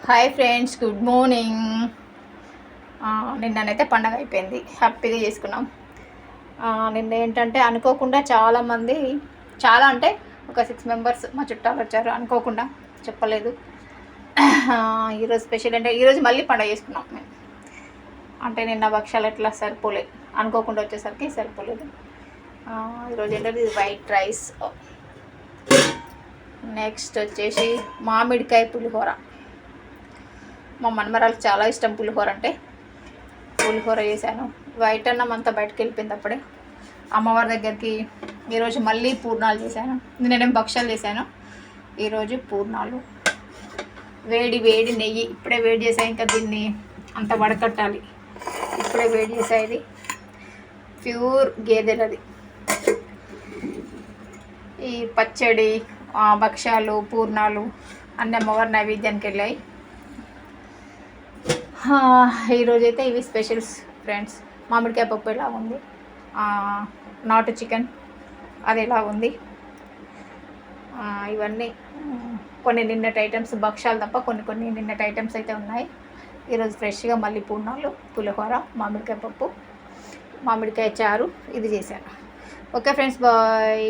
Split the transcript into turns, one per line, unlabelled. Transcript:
Hi friends, good morning. నిన్ననైతే పండగ అయిపోయింది, హ్యాపీగా చేసుకున్నాం. నిన్న ఏంటంటే అనుకోకుండా చాలామంది, చాలా అంటే ఒక 6 మెంబర్స్ మా చుట్టాలు వచ్చారు. అనుకోకుండా, చెప్పలేదు. ఈరోజు స్పెషల్ అంటే ఈరోజు మళ్ళీ పండగ చేసుకున్నాం మేము. అంటే నిన్న భక్షాలు ఎట్లా సరిపోలేదు, అనుకోకుండా వచ్చేసరికి సరిపోలేదు. ఈరోజు ఏంటంటే ఇది వైట్ రైస్, నెక్స్ట్ వచ్చేసి మామిడికాయ పులిహోర. మా మనమరాలకు చాలా ఇష్టం పులిహోర అంటే. పులిహోర చేశాను. వైట్ అన్నం అంతా బయటకు వెళ్ళిపోయింది అప్పుడే. అమ్మవారి దగ్గరికి ఈరోజు మళ్ళీ పూర్ణాలు చేశాను. నేనేం భక్షాలు చేశాను, ఈరోజు పూర్ణాలు. వేడి వేడి నెయ్యి ఇప్పుడే వేడి చేసాను. ఇంకా దీన్ని అంత వడకట్టాలి. ఇప్పుడే వేడి చేసేది ప్యూర్ గేదెలది. ఈ పచ్చడి, భక్షాలు, పూర్ణాలు అన్ని అమ్మవారి నైవేద్యానికి వెళ్ళాయి. ఈరోజైతే ఇవి స్పెషల్స్ ఫ్రెండ్స్. మామిడికాయ పప్పు ఎలా ఉంది, నాటు చికెన్ అది ఎలా ఉంది, ఇవన్నీ కొన్ని నిన్నటి ఐటమ్స్, భక్షాలు తప్ప కొన్ని నిన్నటి ఐటమ్స్ అయితే ఉన్నాయి. ఈరోజు ఫ్రెష్గా మళ్ళీ పూర్ణాలు, పులిహోర, మామిడికాయ పప్పు, మామిడికాయ చారు ఇది చేశాను. Okay friends, bye.